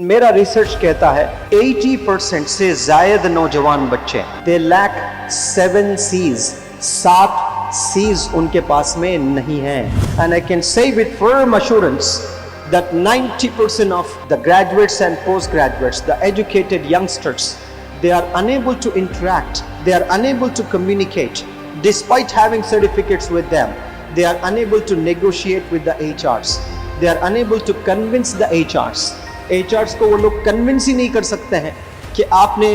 मेरा रिसर्च कहता है 80% से जायद नौजवान बच्चे दे लैक 7 C's, 7 C's उनके पास में नहीं है। And I can say with firm assurance that 90% of the graduates and postgraduates, the educated youngsters, they are unable to interact, they are unable to communicate despite having certificates with them. They are unable to negotiate with the HRs, they are unable to convince the HRs को वो लोग convince he नहीं कर सकते हैं कि आपने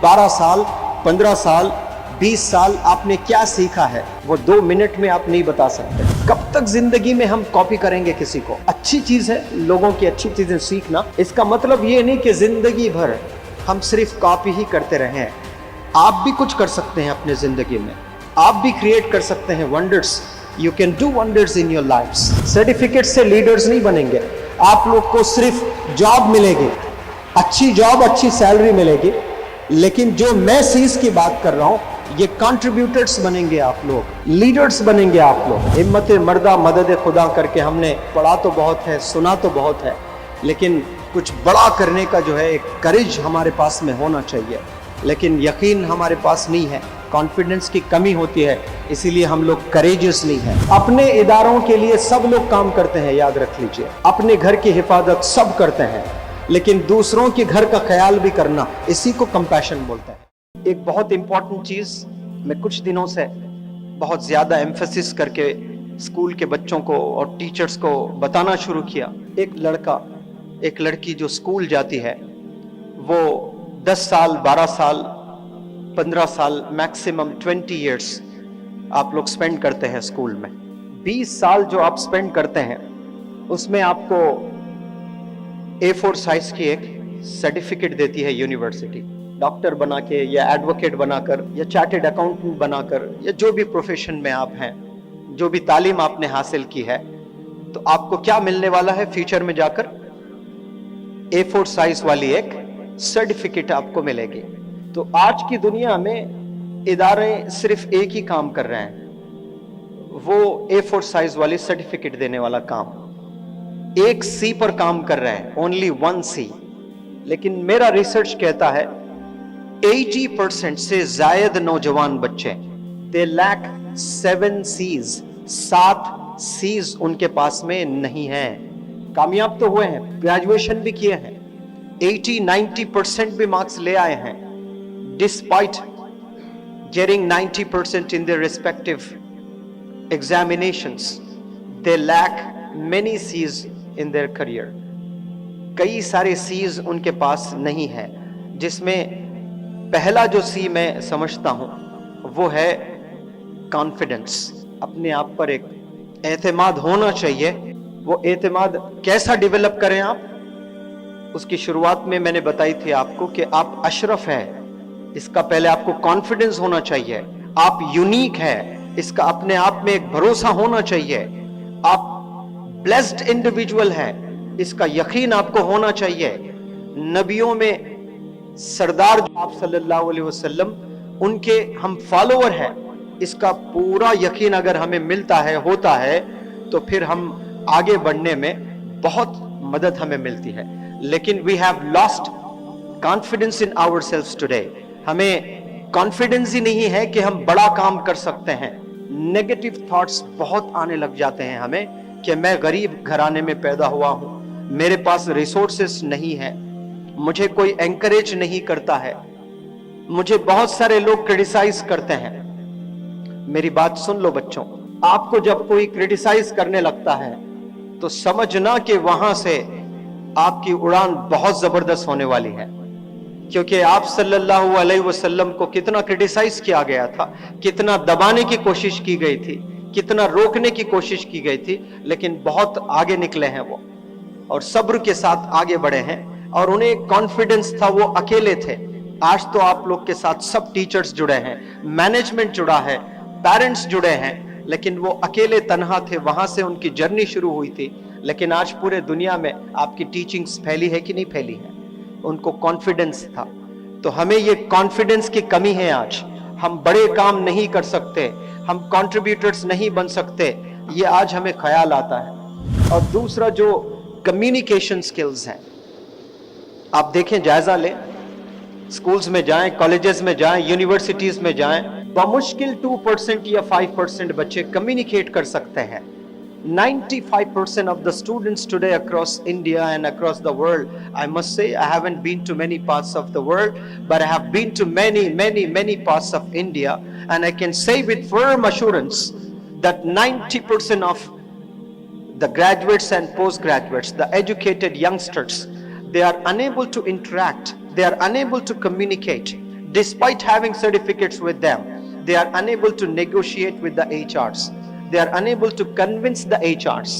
12 साल 15 साल 20 साल आपने क्या सीखा है, वो 2 मिनट में आप नहीं बता सकते। कब तक जिंदगी में हम कॉपी करेंगे किसी को? अच्छी चीज है लोगों की अच्छी चीजें सीखना, इसका मतलब ये नहीं कि जिंदगी भर हम सिर्फ कॉपी ही करते रहें। आप भी कुछ कर सकते हैं अपने जिंदगी में, आप भी क्रिएट कर सकते हैं wonders. You can do wonders in your life. Certificate से लीडर्स नहीं बनेंगे, आप लोग को सिर्फ जॉब मिलेगी, अच्छी जॉब अच्छी सैलरी मिलेगी, लेकिन जो मैं सीज की बात कर रहा हूं ये कंट्रीब्यूटर्स बनेंगे आप लोग, लीडर्स बनेंगे आप लोग। हिम्मत मर्दा मदद खुदा करके हमने पढ़ा तो बहुत है, सुना तो बहुत है, लेकिन कुछ बड़ा करने का जो है एक करेज हमारे पास में होना चाहिए, लेकिन यकीन हमारे पास नहीं है, कॉन्फिडेंस की कमी होती है, इसीलिए हम लोग करेजियस नहीं है। अपने इदारों के लिए सब लोग काम करते हैं, याद रख लीजिए, अपने घर की हिफाजत सब करते हैं, लेकिन दूसरों के घर का ख्याल भी करना, इसी को कंपैशन बोलते हैं। एक बहुत इंपॉर्टेंट चीज मैं कुछ दिनों से बहुत ज्यादा एम्फेसिस करके स्कूल के बच्चों को और टीचर्स को बताना शुरू किया। एक लड़का एक लड़की जो स्कूल जाती है वो 10 साल 12 साल 15 साल मैक्सिमम 20 इयर्स आप लोग स्पेंड करते हैं स्कूल में। 20 साल जो आप स्पेंड करते हैं उसमें आपको A4 साइज की एक सर्टिफिकेट देती है यूनिवर्सिटी, डॉक्टर बना के या एडवोकेट बनाकर या चार्टेड अकाउंटेंट बनाकर या जो भी प्रोफेशन में आप हैं, जो भी तालीम आपने हासिल की है, तो आपको क्या मिलने वाला है फ्यूचर में जाकर? A4 साइज वाली एक सर्टिफिकेट आपको मिलेगी। तो आज की दुनिया में इदारे सिर्फ एक ही काम कर रहे हैं, वो A4 साइज वाली सर्टिफिकेट देने वाला काम, 1 C पर काम कर रहे हैं, ओनली 1 C। लेकिन मेरा रिसर्च कहता है 80% से जायद नौजवान बच्चे दे लैक 7 C's, 7 C's उनके पास में नहीं है। कामयाब तो हुए हैं, ग्रेजुएशन भी किए हैं, 80-90% भी मार्क्स ले आए हैं, despite getting 90% in their respective examinations, they lack many C's in their career. कई सारे C's उनके पास नहीं है, जिसमें पहला जो C मैं समझता हूं वो है कॉन्फिडेंस। अपने आप पर एक एतमाद होना चाहिए। वो एतमाद कैसा डेवलप करें आप? उसकी शुरुआत में मैंने बताई थी आपको कि आप अशरफ हैं, इसका पहले आपको कॉन्फिडेंस होना चाहिए। आप यूनिक है, इसका अपने आप में एक भरोसा होना चाहिए। आप ब्लेस्ड इंडिविजुअल है, इसका यकीन आपको होना चाहिए। नबियों में सरदार जो आप सल्लल्लाहु अलैहि वसल्लम, उनके हम फॉलोअर हैं, इसका पूरा यकीन अगर हमें मिलता है, होता है, तो फिर हम आगे बढ़ने में बहुत मदद हमें मिलती है। लेकिन we have lost confidence in ourselves today. हमें कॉन्फिडेंस ही नहीं है कि हम बड़ा काम कर सकते हैं। नेगेटिव थॉट्स बहुत आने लग जाते हैं हमें कि मैं गरीब घराने में पैदा हुआ हूं, मेरे पास रिसोर्सेस नहीं है, मुझे कोई एनकरेज नहीं करता है, मुझे बहुत सारे लोग क्रिटिसाइज करते हैं। मेरी बात सुन लो बच्चों, आपको जब कोई क्रिटिसाइज करने लगता है तो समझना कि वहां से आपकी उड़ान बहुत जबरदस्त होने वाली है, क्योंकि आप सल्लल्लाहु अलैहि वसल्लम को कितना क्रिटिसाइज किया गया था, कितना दबाने की कोशिश की गई थी, कितना रोकने की कोशिश की गई थी, लेकिन बहुत आगे निकले हैं वो, और सब्र के साथ आगे बढ़े हैं, और उन्हें कॉन्फिडेंस था, वो अकेले थे। आज तो आप लोग के साथ सब टीचर्स जुड़े हैं, मैनेजमेंट जुड़ा है, पेरेंट्स जुड़े हैं, लेकिन वो अकेले तन्हा थे, वहां से उनकी जर्नी शुरू हुई थी। लेकिन आज पूरे दुनिया में आपकी टीचिंग्स फैली है कि नहीं फैली है? उनको कॉन्फिडेंस था। तो हमें ये कॉन्फिडेंस की कमी है आज, हम बड़े काम नहीं कर सकते, हम कंट्रीब्यूटर्स नहीं बन सकते, ये आज हमें ख्याल आता है। और दूसरा जो कम्युनिकेशन स्किल्स हैं, आप देखें, जायजा लें, स्कूल्स में जाएं, कॉलेजेस में जाएं, यूनिवर्सिटीज में जाएं, बमुश्किल 2% या 5% बच्चे कम्युनिकेट कर सकते हैं. 95% of the students today across India and across the world, I must say, I haven't been to many parts of the world, but I have been to many parts of India, and I can say with firm assurance that 90% of the graduates and postgraduates, the educated youngsters, they are unable to interact, they are unable to communicate. Despite having certificates with them, they are unable to negotiate with the HRs. They are unable to convince the HRs.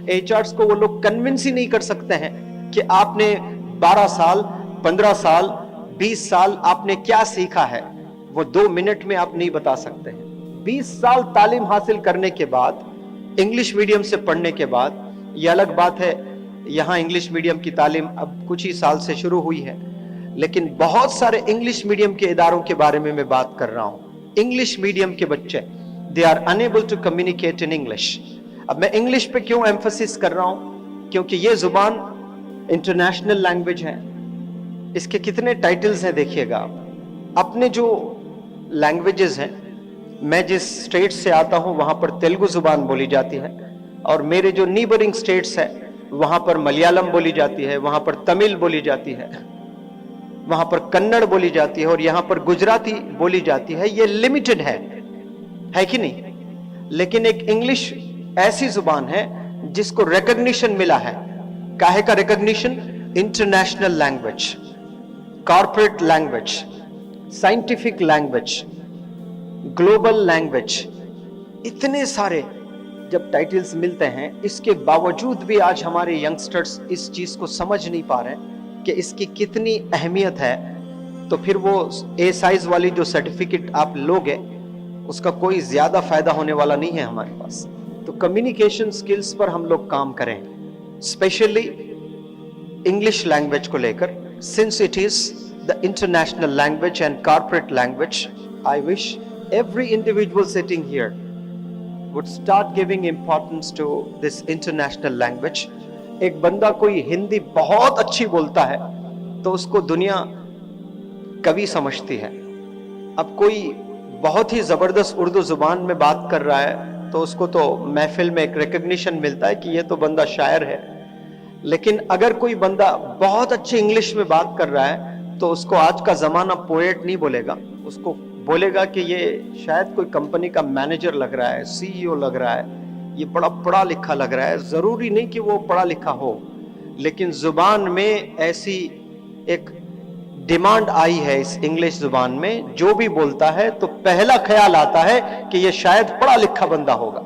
HRs को वो लोग convince ही नहीं कर सकते हैं कि आपने 12 साल, 15 साल, 20 साल आपने क्या सीखा है, वो 2 मिनट में आप नहीं बता सकते हैं. 20 साल तालीम हासिल करने के बाद, इंग्लिश मीडियम से पढ़ने के बाद, ये अलग बात है, यहाँ इंग्लिश मीडियम की तालीम अब कुछ ही साल से शुरू हुई है, लेकिन बहुत सारे इंग्लिश मीडियम के इदारों के बारे में मैं बात कर रहा हूँ. इंग्लिश मीडियम के बच्चे, they are unable to communicate in English. अब मैं इंग्लिश पे क्यों एम्फसिस कर रहा हूँ? क्योंकि ये जुबान इंटरनेशनल लैंग्वेज है. इसके कितने टाइटल्स हैं देखिएगा आप. अपने जो लैंग्वेजेस हैं, मैं जिस स्टेट से आता हूँ वहाँ पर तेलुगु जुबान बोली जाती है, और मेरे जो नीबरिंग स्टेट्स हैं वहाँ पर मलयालम बोली जाती है, वहाँ पर तमिल बोली जाती है, वहाँ पर कन्नड़ बोली जाती है, और यहाँ पर गुजराती बोली जाती है. ये लिमिटेड है कि नहीं? लेकिन एक इंग्लिश ऐसी जुबान है जिसको रिकॉग्निशन मिला है. काहे का recognition? International language, corporate language, scientific language, global language, इतने सारे जब टाइटल्स मिलते हैं, इसके बावजूद भी आज हमारे यंगस्टर्स इस चीज को समझ नहीं पा रहे कि इसकी कितनी अहमियत है. तो फिर वो ए साइज वाली जो सर्टिफिकेट आप लोगे, उसका कोई ज्यादा फायदा होने वाला नहीं है हमारे पास. तो कम्युनिकेशन स्किल्स पर हम लोग काम करें, स्पेशली इंग्लिश लैंग्वेज को लेकर, since it is the international language and corporate language. I wish every individual sitting here would start giving importance to this international language. एक बंदा कोई हिंदी बहुत अच्छी बोलता है तो उसको दुनिया कवि समझती है. अब कोई बहुत ही जबरदस्त उर्दू जुबान में बात कर रहा है तो उसको तो महफिल में एक रिकॉग्निशन मिलता है कि ये तो बंदा शायर है. लेकिन अगर कोई बंदा बहुत अच्छी इंग्लिश में बात कर रहा है तो उसको आज का जमाना पोएट नहीं बोलेगा, उसको बोलेगा कि ये शायद कोई कंपनी का मैनेजर लग रहा है, सीईओ लग रहा है, ये बड़ा पढ़ा लिखा लग रहा है. जरूरी नहीं कि वो पढ़ा लिखा हो, लेकिन जुबान में ऐसी एक डिमांड आई है इस इंग्लिश जुबान में, जो भी बोलता है तो पहला ख्याल आता है कि ये शायद पढ़ा लिखा बंदा होगा.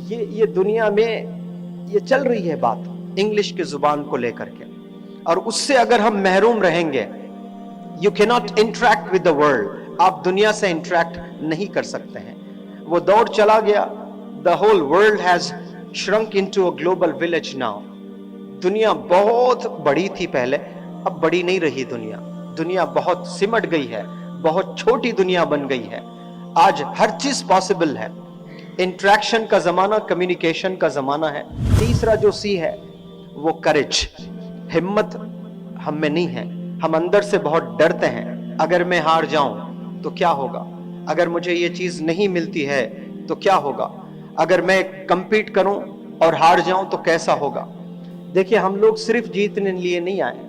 ये दुनिया में ये चल रही है बात इंग्लिश की जुबान को लेकर के, और उससे अगर हम महरूम रहेंगे, you can not interact with the world. आप दुनिया से इंटरेक्ट नहीं कर सकते हैं. वो दौर चला गया. The whole world has shrunk into a global village now. दुनिया बहुत बड़ी थी पहले, अब बड़ी नहीं रही दुनिया. दुनिया बहुत सिमट गई है, बहुत छोटी दुनिया बन गई है. आज हर चीज पॉसिबल है. इंटरेक्शन का जमाना, कम्युनिकेशन का जमाना है. तीसरा जो सी है वो करेज, हिम्मत हम में नहीं है. हम अंदर से बहुत डरते हैं. अगर मैं हार जाऊं तो क्या होगा? अगर मुझे ये चीज नहीं मिलती है तो क्या होगा? अगर मैं कंपीट करूं और हार जाऊं तो कैसा होगा? देखिए, हम लोग सिर्फ जीतने लिए नहीं आए,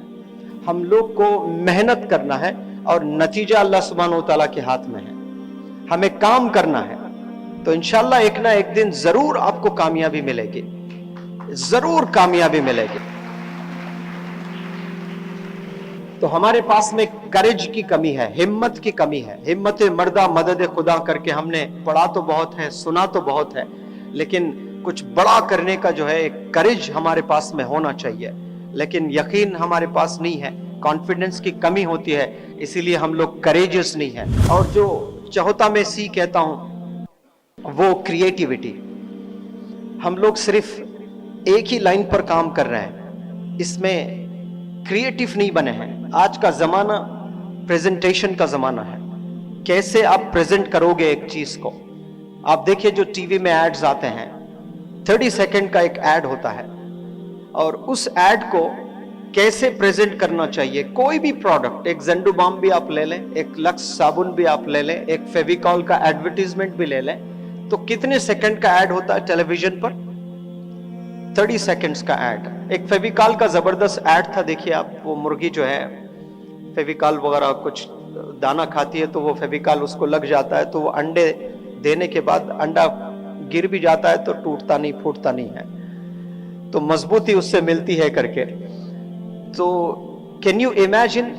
हम लोग को मेहनत करना है, और नतीजा अल्लाह सुब्हानहू तआला के हाथ में है. हमें काम करना है, तो इंशाल्लाह एक ना एक दिन जरूर आपको कामयाबी मिलेगी, जरूर कामयाबी मिलेगी. तो हमारे पास में करेज की कमी है, हिम्मत की कमी है. हिम्मत मर्दा मदद खुदा करके हमने पढ़ा तो बहुत है, सुना तो बहुत है, लेकिन कुछ बड़ा करने का जो है एक करेज हमारे पास में होना चाहिए. लेकिन यकीन हमारे पास नहीं है, कॉन्फिडेंस की कमी होती है, इसीलिए हम लोग करेजियस नहीं है. और जो चौथा मैं सी कहता हूं वो क्रिएटिविटी. हम लोग सिर्फ एक ही लाइन पर काम कर रहे हैं, इसमें क्रिएटिव नहीं बने हैं. आज का जमाना प्रेजेंटेशन का जमाना है. कैसे आप प्रेजेंट करोगे एक चीज को? आप देखिए, जो टीवी में एड्स आते हैं, 30 सेकंड का एक एड होता है, और उस एड को कैसे प्रेजेंट करना चाहिए। कोई भी प्रोडक्ट, एक जेंडू बाम भी आप ले लें, एक लक्स साबुन भी आप ले लें, एक फेविकॉल का एडवर्टीजमेंट भी ले लें, तो कितने सेकंड का ऐड होता है टेलीविजन पर? 30 सेकंड्स का ऐड। एक फेविकॉल का जबरदस्त ऐड था, देखिए आप, वो मुर्गी जो है फेविकॉल वगैरह कुछ दाना खाती है तो वो फेविकॉल उसको लग जाता है, तो वो अंडे देने के बाद अंडा गिर भी जाता है तो टूटता नहीं, फूटता नहीं है, तो मजबूती उससे मिलती है करके। तो कैन यू इमेजिन,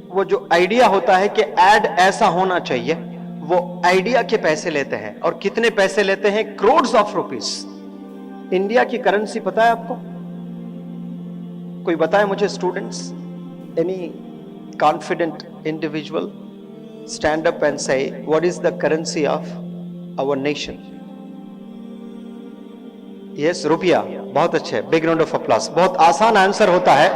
वो जो आइडिया होता है कि ऐड ऐसा होना चाहिए, वो आइडिया के पैसे लेते हैं। और कितने पैसे लेते हैं? Crore of rupees. इंडिया की करेंसी पता है आपको? कोई बताए मुझे students, any confident individual stand up and say what is the currency of our nation? Yes, rupaya. बहुत अच्छे, बिग राउंड ऑफ अप्लॉज। बहुत आसान आंसर होता है,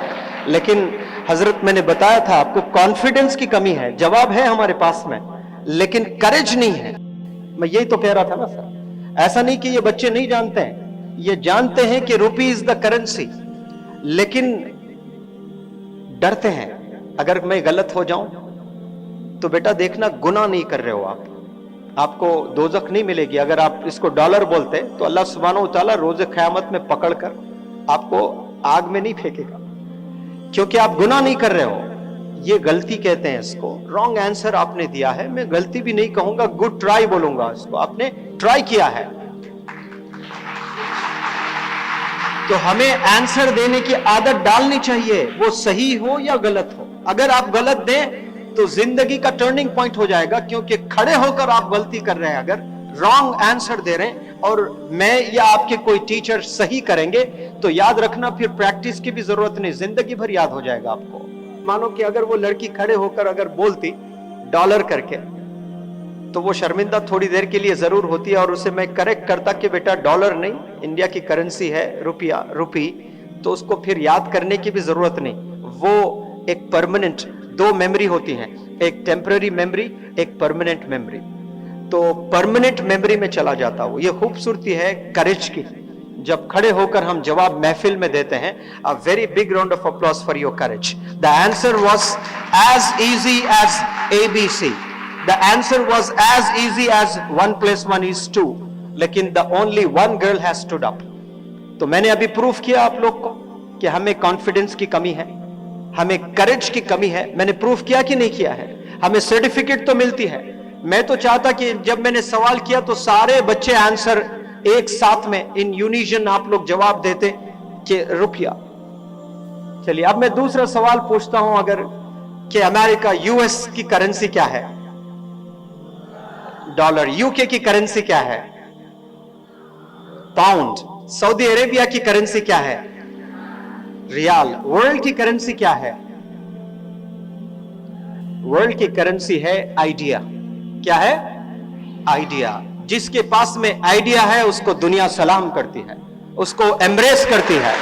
लेकिन हजरत मैंने बताया था आपको, कॉन्फिडेंस की कमी है। जवाब है हमारे पास में, लेकिन करेज नहीं है। मैं यही तो कह रहा था ना सर, ऐसा नहीं कि ये बच्चे नहीं जानते हैं, ये जानते हैं कि रुपी इज द करेंसी, लेकिन डरते हैं अगर मैं गलत हो जाऊं तो बेटा देखना गुनाह नहीं कर रहे हो आप, आपको दोजख नहीं मिलेगी। अगर आप इसको डॉलर बोलते तो अल्लाह सुब्हानहू तआला रोज़े क़यामत में पकड़कर आपको आग में नहीं फेंकेगा, क्योंकि आप गुनाह नहीं कर रहे हो। ये गलती कहते हैं इसको। रॉन्ग आंसर आपने दिया है, मैं गलती भी नहीं कहूंगा, गुड ट्राई बोलूंगा इसको। आपने ट्राई किया है, तो हमें आंसर देने की आदत डालनी चाहिए, वो सही हो या गलत हो। अगर आप गलत दें तो जिंदगी का टर्निंग पॉइंट हो जाएगा, क्योंकि खड़े होकर आप गलती कर रहे हैं। अगर रॉन्ग आंसर दे रहे हैं और मैं या आपके कोई टीचर सही करेंगे तो याद रखना, फिर प्रैक्टिस की भी जरूरत नहीं, जिंदगी भर याद हो जाएगा आपको। मानो कि अगर वो लड़की खड़े होकर अगर बोलती डॉलर करके, तो वो शर्मिंदा थोड़ी देर के लिए जरूर होती है, और उसे मैं करेक्ट करता कि बेटा डॉलर नहीं, इंडिया की करेंसी है रुपया, रुपी, तो उसको फिर याद करने की भी जरूरत नहीं। वो एक परमानेंट, दो मेमोरी होती हैं, एक टेम्पररी मेमोरी, एक परमानेंट मेमोरी। तो परमानेंट मेमोरी में चला जाता हूं। ये खूबसूरती है करेज की, जब खड़े होकर हम जवाब महफिल में देते हैं। A very big round of applause for your courage. The answer was as easy as ABC। The answer was as easy as 1 + 1 = 2, लेकिन the only one girl has stood up। तो मैंने अभी प्रूफ किया आप लोग को कि हमें कॉन्फिडेंस की कमी है, हमें करेज की कमी है। मैंने प्रूफ किया कि नहीं किया है? हमें सर्टिफिकेट तो मिलती है। मैं तो चाहता कि जब मैंने सवाल किया तो सारे बच्चे आंसर एक साथ में इन यूनिजन आप लोग जवाब देते कि रुपया। चलिए अब मैं दूसरा सवाल पूछता हूं, अगर कि अमेरिका US की करेंसी क्या है? डॉलर। UK की करेंसी क्या है? पाउंड। सऊदी अरेबिया की करेंसी क्या है? रियाल। वर्ल्ड की करेंसी क्या है? वर्ल्ड की करेंसी है आइडिया। क्या है? आइडिया। जिसके पास में आइडिया है उसको दुनिया सलाम करती है, उसको एम्ब्रेस करती है,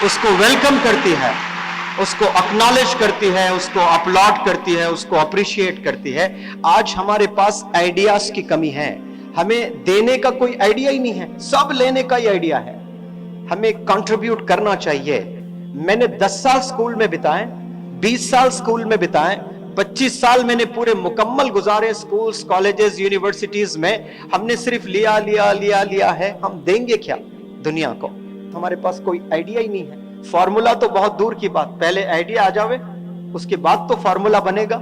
उसको वेलकम करती है, उसको एक्नॉलेज करती है, उसको अपलॉड करती है, उसको अप्रिशिएट करती है। आज हमारे पास आइडियाज की कमी है, हमें देने का कोई आइडिया ही नहीं है, सब लेने का ही आइडिया है। हमें कंट्रीब्यूट करना चाहिए। मैंने 10 साल स्कूल में बिताए, 20 साल स्कूल में बिताए, 25 साल मैंने पूरे मुकम्मल गुजारे स्कूल्स, कॉलेजेस, यूनिवर्सिटीज में। हमने सिर्फ लिया लिया लिया लिया है, हम देंगे क्या दुनिया को? हमारे पास कोई आइडिया ही नहीं है। फॉर्मूला तो बहुत दूर की बात, पहले आइडिया आ जावे उसके बाद तो फॉर्मूला बनेगा,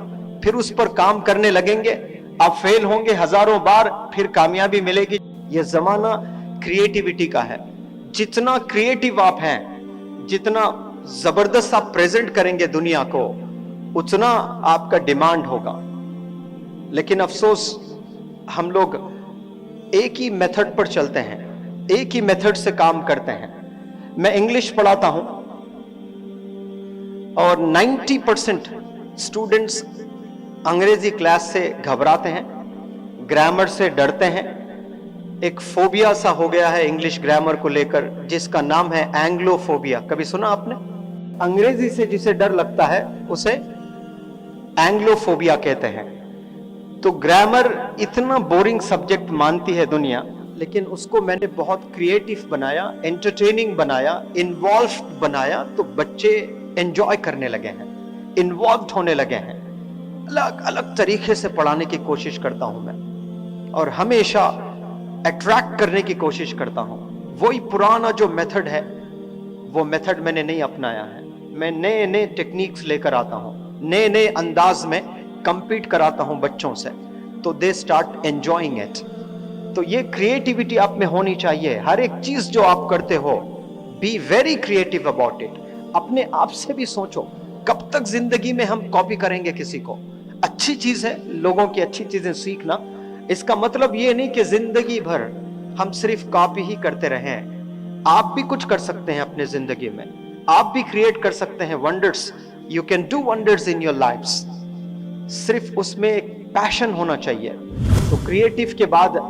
फिर उस पर काम करने लगेंगे। आप फेल होंगे हजारों बार, फिर कामयाबी मिलेगी। यह जमाना क्रिएटिविटी का है। जितना क्रिएटिव आप हैं, जितना जबरदस्त आप प्रेजेंट करेंगे दुनिया को, उतना आपका डिमांड होगा। लेकिन अफसोस हम लोग एक ही मेथड पर चलते हैं, एक ही मेथड से काम करते हैं। मैं इंग्लिश पढ़ाता हूं और 90% स्टूडेंट्स अंग्रेजी क्लास से घबराते हैं, ग्रामर से डरते हैं। एक फोबिया सा हो गया है इंग्लिश ग्रामर को लेकर, जिसका नाम है एंग्लोफोबिया। कभी सुना आपने? अंग्रेजी से जिसे डर लगता है उसे एंग्लोफोबिया कहते हैं। तो ग्रामर इतना बोरिंग सब्जेक्ट मानती है दुनिया लेकिन उसको मैंने बहुत क्रिएटिव बनाया, एंटरटेनिंग बनाया, इन्वॉल्व बनाया, तो बच्चे एंजॉय करने लगे हैं, इन्वॉल्व होने लगे हैं। अलग अलग तरीके से पढ़ाने की कोशिश करता हूं मैं, और हमेशा अट्रैक्ट करने की कोशिश करता हूं। वही पुराना जो मेथड है, वो मेथड मैंने नहीं अपनाया है। मैं नए नए टेक्निक्स लेकर आता हूं, नए नए अंदाज में कंपीट कराता हूं बच्चों से, तो दे स्टार्ट एंजॉयिंग इट। तो ये क्रिएटिविटी आप में होनी चाहिए। हर एक चीज जो आप करते हो, be very creative about it. अपने आप से भी सोचो, कब तक जिंदगी में हम कॉपी करेंगे किसी को? अच्छी चीज है लोगों की अच्छी चीजें सीखना, इसका मतलब ये नहीं कि जिंदगी भर हम सिर्फ कॉपी ही करते रहें। आप भी कुछ कर सकते हैं अपने जिंदगी में, आप भी क्रिएट कर सकते हैं wonders. You can do wonders in your lifes. सिर्फ उसमें एक पैशन होना चाहिए। तो क्रिएटिव के बाद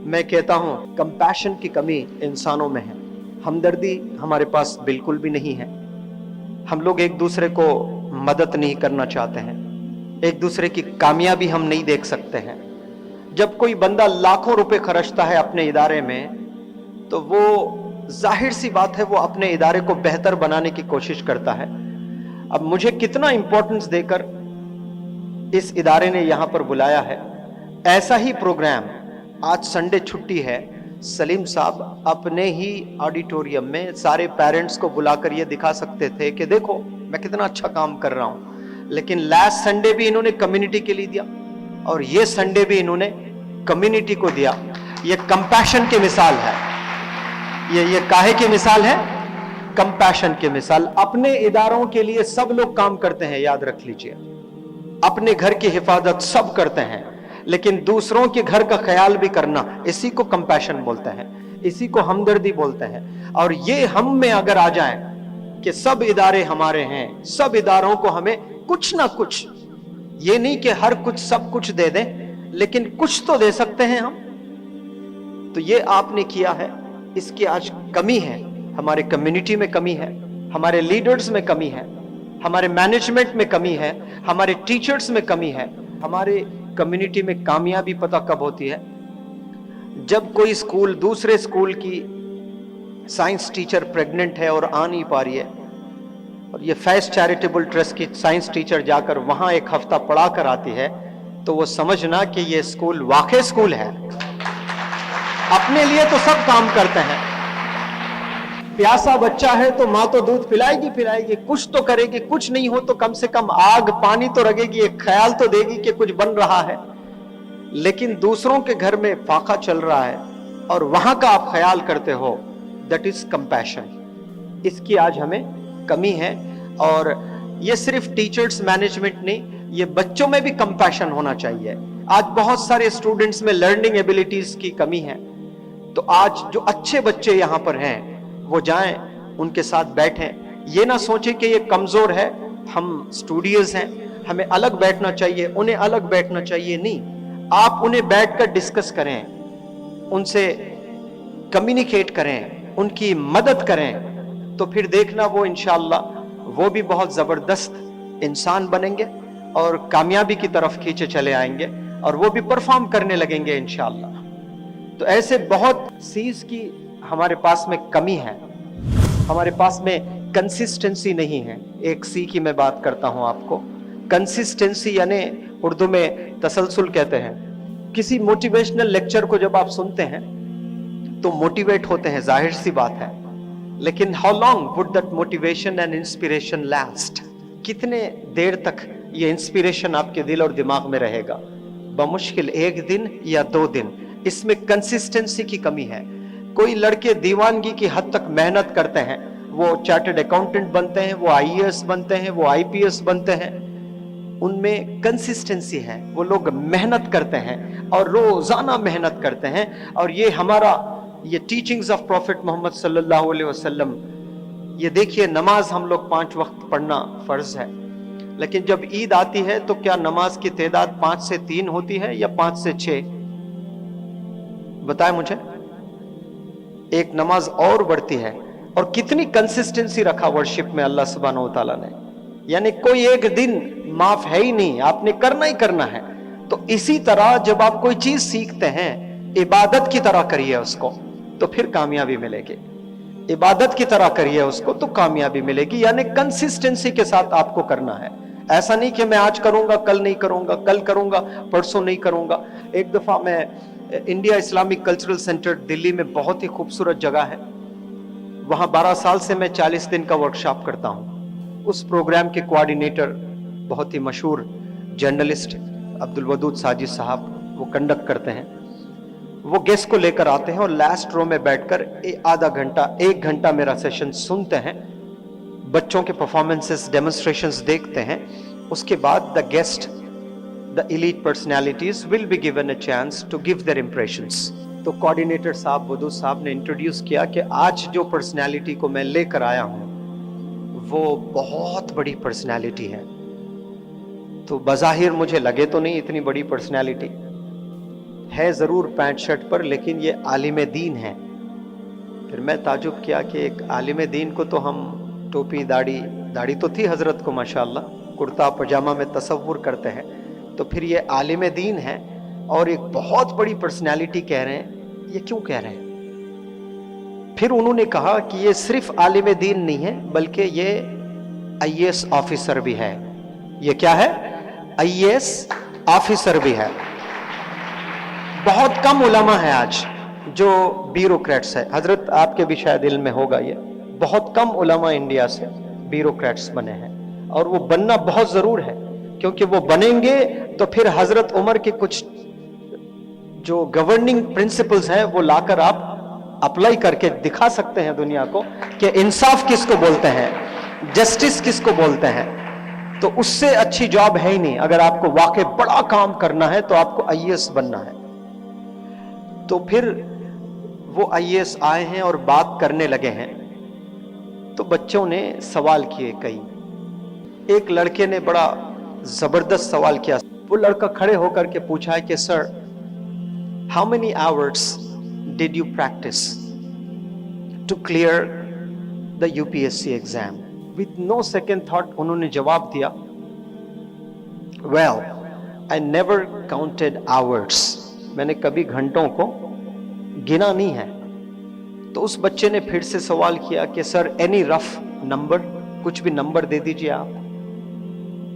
मैं कहता हूं कंपैशन की कमी इंसानों में है। हमदर्दी हमारे पास बिल्कुल भी नहीं है। हम लोग एक दूसरे को मदद नहीं करना चाहते हैं, एक दूसरे की कामयाबी हम नहीं देख सकते हैं। जब कोई बंदा लाखों रुपए खर्चता है अपने इदारे में, तो वो जाहिर सी बात है वो अपने इदारे को बेहतर बनाने की कोशिश करता है। अब मुझे कितना इंपॉर्टेंस देकर इस इदारे ने यहां पर बुलाया है, ऐसा ही प्रोग्राम, आज संडे छुट्टी है, सलीम साहब अपने ही ऑडिटोरियम में सारे पेरेंट्स को बुलाकर ये दिखा सकते थे कि देखो मैं कितना अच्छा काम कर रहा हूं। लेकिन लास्ट संडे भी इन्होंने कम्युनिटी के लिए दिया, और ये संडे भी इन्होंने कम्युनिटी को दिया। ये कंपैशन की मिसाल है। ये काहे की मिसाल है? कंपैशन की मिसाल। अपने इदारों के लिए सब लोग काम करते हैं, याद रख लीजिए। अपने घर की हिफाजत सब करते हैं, लेकिन दूसरों के घर का ख्याल भी करना, इसी को कंपैशन बोलते हैं, इसी को हमदर्दी बोलते हैं। और ये हम में अगर आ जाए कि सब इदारे हमारे हैं, सब इदारों को हमें कुछ ना कुछ, ये नहीं कि हर कुछ सब कुछ दे दें, लेकिन कुछ तो दे सकते हैं हम। तो ये आपने किया है, इसकी आज कमी है। हमारे कम्युनिटी में कमी है, हमारे लीडर्स में कमी है, हमारे मैनेजमेंट में कमी है, हमारे टीचर्स में कमी है। हमारे कम्युनिटी में कामयाबी पता कब होती है? जब कोई स्कूल दूसरे स्कूल की साइंस टीचर प्रेग्नेंट है और आ नहीं पा रही है, और ये फैज चैरिटेबल ट्रस्ट की साइंस टीचर जाकर वहां एक हफ्ता पढ़ा कर आती है, तो वो समझना कि ये स्कूल वाकई स्कूल है। अपने लिए तो सब काम करते हैं। प्यासा बच्चा है तो माँ तो दूध पिलाएगी, कुछ तो करेगी, कुछ नहीं हो तो कम से कम आग पानी तो रगेगी, एक ख्याल तो देगी कि कुछ बन रहा है। लेकिन दूसरों के घर में फाका चल रहा है और वहां का आप ख्याल करते हो, दैट इज कंपैशन। इसकी आज हमें कमी है। और ये सिर्फ टीचर्स मैनेजमेंट नहीं, ये बच्चों में भी कंपैशन होना चाहिए। आज बहुत सारे स्टूडेंट्स में लर्निंग एबिलिटीज की कमी है, तो आज जो अच्छे बच्चे यहां पर हैं वो जाएं, उनके साथ बैठें। ये ना सोचें कि ये कमजोर है, हम स्टूडियोज हैं, हमें अलग बैठना चाहिए, उन्हें अलग बैठना चाहिए। नहीं, आप उन्हें बैठकर डिस्कस करें, उनसे कम्युनिकेट करें, उनकी मदद करें, तो फिर देखना वो इंशाअल्लाह वो भी बहुत जबरदस्त इंसान बनेंगे और कामयाबी की तरफ खींचे चले आएंगे, और वो भी परफॉर्म करने लगेंगे इंशाअल्लाह। तो ऐसे बहुत चीज की हमारे पास में कमी है, हमारे पास में कंसिस्टेंसी नहीं है। एक सी की मैं बात करता हूं आपको। कंसिस्टेंसी यानी उर्दू में तसलसल कहते हैं। किसी मोटिवेशनल लेक्चर को जब आप सुनते हैं तो मोटिवेट होते हैं, जाहिर सी बात है, लेकिन how long would that motivation and inspiration last? कितने देर तक ये इंस्पिरेशन आपके दिल और दिमाग में रहेगा? बमुश्किल 1 दिन या 2 दिन। इसमें कंसिस्टेंसी की कमी है। कोई लड़के दीवानगी की हद तक मेहनत करते हैं, वो चार्टर्ड अकाउंटेंट बनते हैं, वो आईएएस बनते हैं, वो आईपीएस बनते हैं, उनमें कंसिस्टेंसी है। वो लोग मेहनत करते हैं और रोजाना मेहनत करते हैं। और ये हमारा ये टीचिंग्स ऑफ प्रॉफिट मोहम्मद सल्लल्लाहु अलैहि वसल्लम, ये देखिए, नमाज हम लोग 5 वक्त पढ़ना फर्ज है, लेकिन जब ईद आती है तो क्या नमाज की तादाद 5 से 3 होती है या 5 से 6? बताएं मुझे। एक नमाज और बढ़ती है। और कितनी कंसिस्टेंसी रखा वर्शिप में अल्लाह सुब्हानहू व तआला ने, यानी कोई एक दिन माफ है ही नहीं, आपने करना ही करना है। तो इसी तरह जब आप कोई चीज सीखते हैं इबादत की तरह करिए उसको तो फिर कामयाबी मिलेगी, इबादत की तरह करिए उसको तो कामयाबी मिलेगी। यानी कंसिस्टेंसी के साथ आपको करना है। ऐसा नहीं कि मैं आज करूंगा कल नहीं करूंगा, कल करूंगा परसों नहीं करूंगा। एक दफा मैं India Islamic cultural centre Delhi में, बहुत ही खूबसूरत जगह है, वहां 12 साल से मैं 40 दिन का वर्कशॉप करता हूं। उस प्रोग्राम के कोऑर्डिनेटर बहुत ही मशहूर जर्नलिस्ट अब्दुल वदूद साजिद साहब वो कंडक्ट करते हैं। वो गेस्ट को लेकर आते हैं और लास्ट रो में बैठकर आधा घंटा 1 घंटा मेरा सेशन सुनते हैं, बच्चों के परफॉर्मेंसेस डेमोन्स्ट्रेशंस देखते हैं। उसके बाद the guest, the elite personalities will be given a chance to give their impressions. तो कोऑर्डिनेटर साहब वदूद साहब ने इंट्रोड्यूस किया कि आज जो पर्सनैलिटी को मैं लेकर आया हूं वो बहुत बड़ी पर्सनैलिटी है। तो बज़ाहिर मुझे लगे तो नहीं इतनी बड़ी पर्सनैलिटी है, जरूर पैंट शर्ट पर, लेकिन ये आलिम दीन है। फिर मैं ताजुब किया कि एक आलिम दीन को तो हम टोपी दाढ़ी तो थी हजरत को माशाअल्लाह, कुर्ता पजामा में तसव्वुर करते हैं, तो फिर ये आलिम दीन है और एक बहुत बड़ी पर्सनैलिटी कह रहे हैं, ये क्यों कह रहे हैं? फिर उन्होंने कहा कि ये सिर्फ आलिम दीन नहीं है बल्कि ये आईएएस ऑफिसर भी है। ये क्या है? आईएएस ऑफिसर भी है। बहुत कम उलमा है आज जो ब्यूरोक्रेट्स है, हजरत आपके भी शायद इल्म में होगा, ये बहुत कम उलमा इंडिया से ब्यूरोक्रेट्स बने हैं और वो बनना बहुत जरूर है, क्योंकि वो बनेंगे तो फिर हजरत उमर के कुछ जो गवर्निंग प्रिंसिपल्स हैं वो लाकर आप अप्लाई करके दिखा सकते हैं दुनिया को कि इंसाफ किसको बोलते हैं, जस्टिस किसको बोलते हैं। तो उससे अच्छी जॉब है ही नहीं। अगर आपको वाकई बड़ा काम करना है तो आपको आईएएस बनना है। तो फिर वो आईएएस आए हैं और बात करने लगे हैं, तो बच्चों ने सवाल किए कई। एक लड़के ने बड़ा जबरदस्त सवाल किया। वो लड़का खड़े होकर के पूछा है कि sir, how many hours did you practice to clear the UPSC exam? With no second thought उन्होंने जवाब दिया, well I never counted hours, मैंने कभी घंटों को गिना नहीं है। तो उस बच्चे ने फिर से सवाल किया कि सर एनी रफ नंबर, कुछ भी नंबर दे दीजिए आप।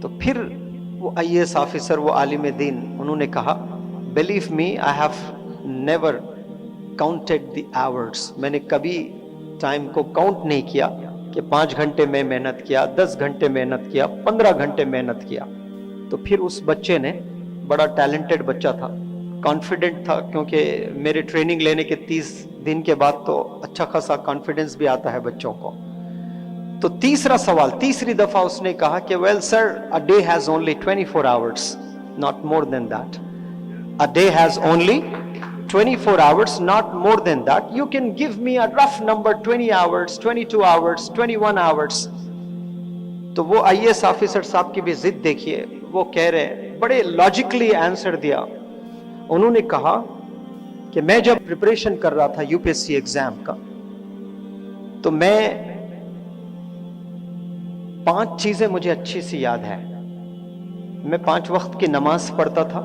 तो फिर वो आईएएस ऑफिसर, वो आलिम दीन, उन्होंने कहा, believe me I have never counted the hours, मैंने कभी टाइम को काउंट नहीं किया कि 5 घंटे में मेहनत किया, 10 घंटे मेहनत किया, 15 घंटे मेहनत किया। तो फिर उस बच्चे ने, बड़ा टैलेंटेड बच्चा था, कॉन्फिडेंट था, क्योंकि मेरे ट्रेनिंग लेने के 30 दिन के बाद तो अच्छा खासा कॉन्फिडेंस भी आता है बच्चों को। तो तीसरा सवाल, तीसरी दफा उसने कहा कि well sir, a day has only 24 hours, not more than that. A day has only 24 hours, not more than that. You can give me a rough number, 20 hours, 22 hours, 21 hours. तो वो आईएएस ऑफिसर साहब की भी जिद देखिए, वो कह रहे, बड़े लॉजिकली आंसर दिया। उन्होंने कहा कि मैं जब प्रिपरेशन कर रहा था यूपीएससी एग्जाम का, तो मैं 5 चीजें मुझे अच्छी सी याद है। मैं 5 वक्त की नमाज पढ़ता था,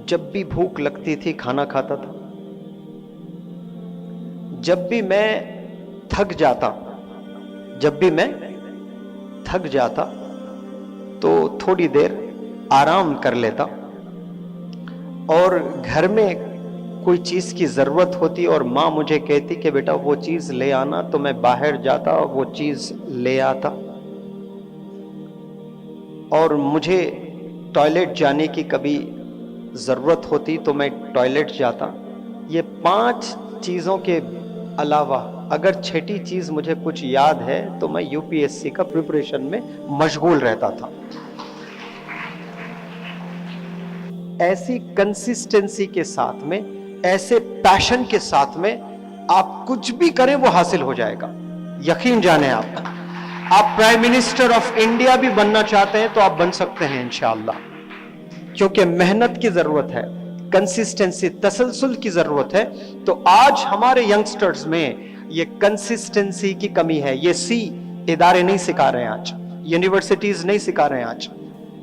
जब भी भूख लगती थी खाना खाता था, जब भी मैं थक जाता तो थोड़ी देर आराम कर लेता, और घर में कोई चीज की जरूरत होती और माँ मुझे कहती कि बेटा वो चीज ले आना, तो मैं बाहर जाता और वो चीज ले आता। और मुझे टॉयलेट जाने की कभी जरूरत होती तो मैं टॉयलेट जाता। ये 5 चीजों के अलावा अगर छठी चीज मुझे कुछ याद है तो मैं यूपीएससी का प्रिपरेशन में मशगूल रहता था। ऐसी कंसिस्टेंसी के साथ में, ऐसे पैशन के साथ में आप कुछ भी करें वो हासिल हो जाएगा, यकीन जाने आप प्राइम मिनिस्टर ऑफ इंडिया भी बनना चाहते हैं तो आप बन सकते हैं इंशाअल्लाह, क्योंकि मेहनत की जरूरत है, कंसिस्टेंसी, तसलसल की जरूरत है। तो आज हमारे यंगस्टर्स में ये कंसिस्टेंसी की कमी है। ये इदारे नहीं सिखा रहे हैं आज, यूनिवर्सिटीज नहीं सिखा रहे हैं आज,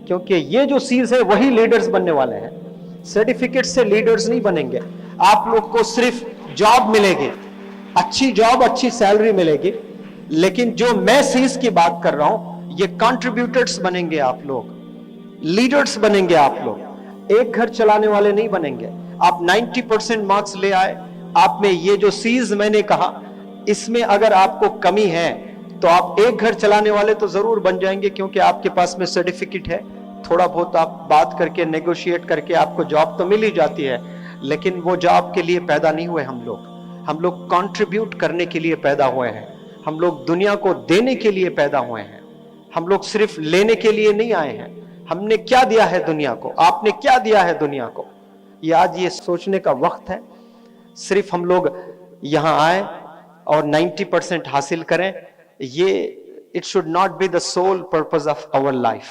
क्योंकि ये जो सीज है वही लीडर्स बनने वाले हैं। सर्टिफिकेट से लीडर्स नहीं बनेंगे। आप लोग को सिर्फ जॉब मिलेगी, अच्छी जॉब, अच्छी सैलरी मिलेगी, लेकिन जो मैं सीज की बात कर रहा हूं, ये कंट्रीब्यूटर्स बनेंगे आप लोग, लीडर्स बनेंगे आप लोग, एक घर चलाने वाले नहीं बनेंगे। आप 90% मार्क्स ले आए, आप में ये जो सीज मैंने कहा, इसमें अगर आपको कमी है तो आप एक घर चलाने वाले तो जरूर बन जाएंगे, क्योंकि आपके पास में सर्टिफिकेट है, थोड़ा बहुत आप बात करके नेगोशिएट करके आपको जॉब तो मिल ही जाती है, लेकिन वो जॉब के लिए पैदा नहीं हुए हम लोग कंट्रीब्यूट करने के लिए पैदा हुए हैं, हम लोग दुनिया को देने के लिए पैदा हुए हैं, हम लोग सिर्फ लेने के लिए नहीं आए हैं। हमने क्या दिया है दुनिया को, आपने क्या दिया है दुनिया को, ये आज ये सोचने का वक्त है। सिर्फ हम लोग यहां आए और 90% हासिल करें, ये it should not be the sole purpose of our life.